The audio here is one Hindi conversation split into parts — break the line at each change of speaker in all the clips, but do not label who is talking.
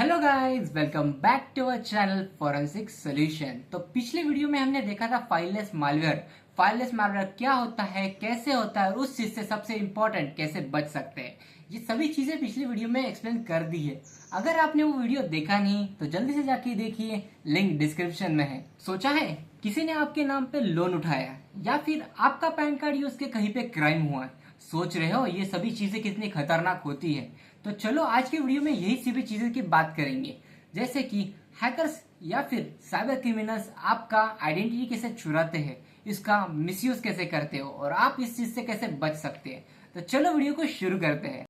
Hello guys, welcome back to our channel forensic solution. तो पिछले वीडियो में हमने देखा था फाइललेस मालवेयर। फाइललेस मालवेयर क्या होता है, कैसे होता है, उस चीज से सबसे इम्पोर्टेंट कैसे बच सकते हैं, ये सभी चीजें पिछली वीडियो में एक्सप्लेन कर दी है। अगर आपने वो वीडियो देखा नहीं तो जल्दी से जाके देखिए, लिंक डिस्क्रिप्शन में है। सोचा है किसी ने आपके नाम पे लोन उठाया या फिर आपका पैन कार्ड यूज के कहीं पे क्राइम हुआ है, सोच रहे हो ये सभी चीजें कितनी खतरनाक होती है। तो चलो आज की वीडियो में यही सभी चीजें की बात करेंगे, जैसे कि हैकर्स या फिर साइबर क्रिमिनल्स आपका आइडेंटिटी कैसे चुराते हैं, इसका मिसयूज कैसे करते हो और आप इस चीज से कैसे बच सकते हैं। तो चलो वीडियो को शुरू करते हैं।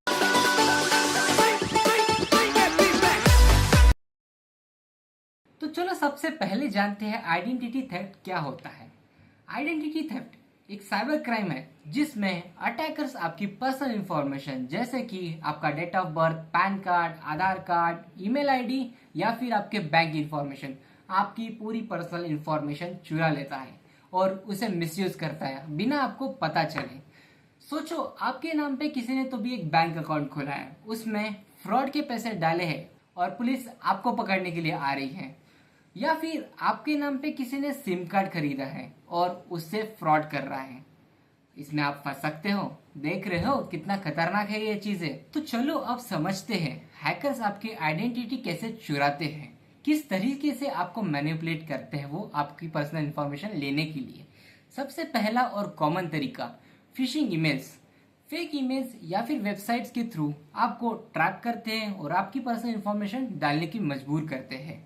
तो चलो सबसे पहले जानते हैं आइडेंटिटी थेफ्ट क्या होता है। आइडेंटिटी थेफ्ट एक साइबर क्राइम है जिसमें अटैकर्स आपकी पर्सनल इंफॉर्मेशन जैसे कि आपका date of birth, PAN card, Aadhaar card, email ID या फिर आपके बैंक इंफॉर्मेशन, आपकी पूरी पर्सनल इंफॉर्मेशन चुरा लेता है और उसे मिसयूज करता है बिना आपको पता चले। सोचो आपके नाम पे किसी ने तो भी एक बैंक अकाउंट खोला है, उसमें फ्रॉड के पैसे डाले हैं और पुलिस आपको पकड़ने के लिए आ रही है, या फिर आपके नाम पे किसी ने सिम कार्ड खरीदा है और उससे फ्रॉड कर रहा है। इसमें आप फंस सकते हो। देख रहे हो कितना खतरनाक है ये चीजें। तो चलो अब समझते हैं हैकर्स आपकी आइडेंटिटी कैसे चुराते हैं, किस तरीके से आपको मैनिपुलेट करते हैं वो आपकी पर्सनल इंफॉर्मेशन लेने के लिए। सबसे पहला और कॉमन तरीका, फिशिंग ईमेल्स। फेक ईमेल्स या फिर वेबसाइट्स के थ्रू आपको ट्रैक करते हैं और आपकी पर्सनल इंफॉर्मेशन डालने की मजबूर करते हैं।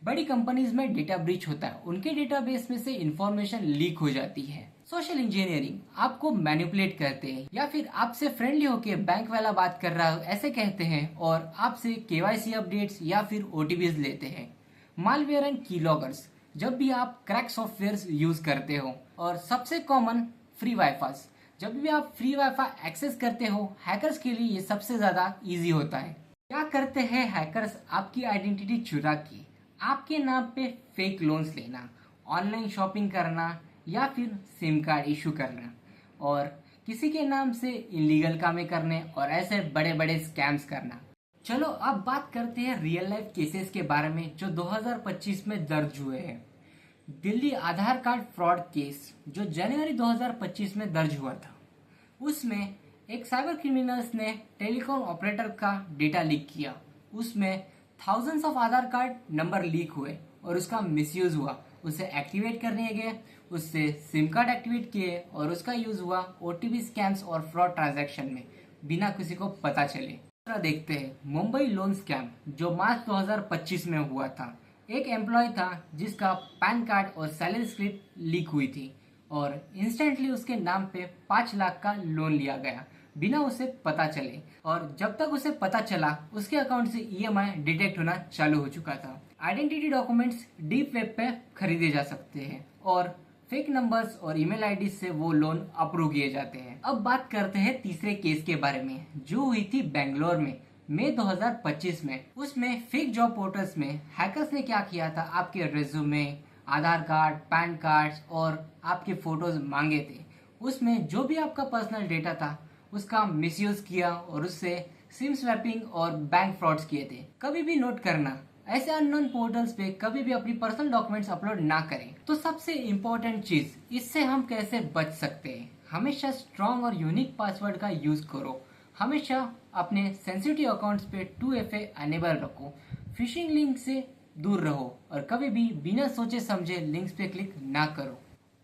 बड़ी कंपनीज में डेटा ब्रीच होता है, उनके डेटाबेस में से इंफॉर्मेशन लीक हो जाती है। सोशल इंजीनियरिंग, आपको मैनिपुलेट करते हैं या फिर आपसे फ्रेंडली होकर बैंक वाला बात कर रहा है ऐसे कहते हैं और आपसे केवाईसी अपडेट्स या फिर ओटीपीज लेते हैं। मालवेयर एंड कीलॉगर्स, जब भी आप क्रैक सॉफ्टवेयर यूज करते हो। और सबसे कॉमन फ्री वाईफाई, जब भी आप फ्री वाईफाई एक्सेस करते हो, हैकर्स के लिए ये सबसे ज्यादा इजी होता है। क्या करते हैं हैकर्स आपकी आइडेंटिटी चुरा के आपके नाम पे फेक लोन्स लेना, ऑनलाइन शॉपिंग करना या फिर सिम कार्ड इशू करना और किसी के नाम से इलीगल कामें करने और ऐसे बड़े बड़े स्कैम्स करना। चलो अब बात करते हैं रियल लाइफ केसेस के बारे में जो 2025 में दर्ज हुए हैं। दिल्ली आधार कार्ड फ्रॉड केस जो जनवरी 2025 में दर्ज हुआ था, उसमें एक साइबर क्रिमिनल्स ने टेलीकॉम ऑपरेटर का डेटा लीक किया। उसमें thousands of Aadhaar card number leak हुए और उसका मिसयूज हुआ। उसे एक्टिवेट करने गए, उससे सिम कार्ड एक्टिवेट किए और उसका यूज हुआ ओटीपी स्कैम्स और फ्रॉड ट्रांजैक्शन में बिना किसी को पता चले। दूसरा देखते हैं मुंबई लोन स्कैम जो मार्च 2025 में हुआ था। एक एम्प्लॉय था जिसका पैन कार्ड और सैलरी स्लिप लीक हुई थी और इंस्टेंटली उसके नाम पे 5 लाख का लोन लिया गया बिना उसे पता चले, और जब तक उसे पता चला उसके अकाउंट से ईएमआई डिटेक्ट होना चालू हो चुका था। आइडेंटिटी डॉक्यूमेंट्स डीप वेब पे खरीदे जा सकते हैं और फेक नंबर्स और ईमेल आईडी से वो लोन अप्रूव किए जाते हैं। अब बात करते हैं तीसरे केस के बारे में जो हुई थी बेंगलोर में मई 2025 में। उसमें फेक जॉब पोर्टल्स में हैकर्स ने क्या किया था, आपके रेज्यूमे, आधार कार्ड, पैन कार्ड और आपके फोटोज मांगे थे। उसमें जो भी आपका पर्सनल डेटा था उसका मिसयूज किया और उससे सिम स्वैपिंग और बैंक फ्रॉड्स किए थे। कभी भी नोट करना, ऐसे अननोन पोर्टल्स पे कभी भी अपनी पर्सनल डॉक्यूमेंट्स अपलोड ना करें। तो सबसे इम्पोर्टेंट चीज, इससे हम कैसे बच सकते हैं, हमेशा स्ट्रॉन्ग और यूनिक पासवर्ड का यूज करो। हमेशा अपने सेंसिटिव अकाउंट्स पे 2FA अनेबल रखो। फिशिंग लिंक से दूर रहो और कभी भी बिना सोचे समझे लिंक्स पे क्लिक ना करो।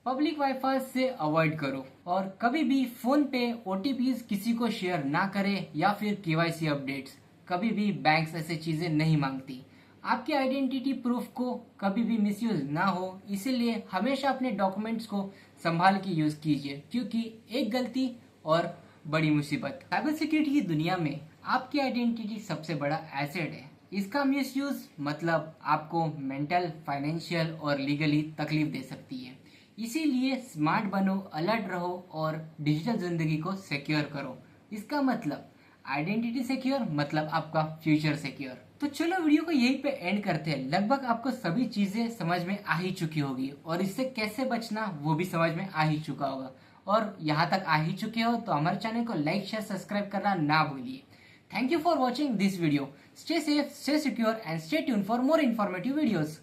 पब्लिक वाईफाई से अवॉइड करो और कभी भी फोन पे ओटीपीज किसी को शेयर ना करें या फिर केवाईसी अपडेट्स। कभी भी बैंक्स ऐसे चीजें नहीं मांगती। आपकी आइडेंटिटी प्रूफ को कभी भी मिसयूज ना हो, इसीलिए हमेशा अपने डॉक्यूमेंट्स को संभाल के यूज कीजिए, क्योंकि एक गलती और बड़ी मुसीबत। साइबर सिक्योरिटी की दुनिया में आपकी आइडेंटिटी सबसे बड़ा एसेट है। इसका मिसयूज मतलब आपको मेंटल, फाइनेंशियल और लीगली तकलीफ दे सकती है। इसीलिए स्मार्ट बनो, अलर्ट रहो और डिजिटल जिंदगी को सिक्योर करो। इसका मतलब आइडेंटिटी सिक्योर मतलब आपका फ्यूचर सिक्योर। तो चलो वीडियो को यहीं पे एंड करते हैं। लगभग आपको सभी चीजें समझ में आ ही चुकी होगी और इससे कैसे बचना वो भी समझ में आ ही चुका होगा। और यहाँ तक आ ही चुके हो तो हमारे चैनल को लाइक, शेयर, सब्सक्राइब करना ना भूलिए। Thank you for watching this video. Stay safe, stay secure, and stay tuned for more informative videos.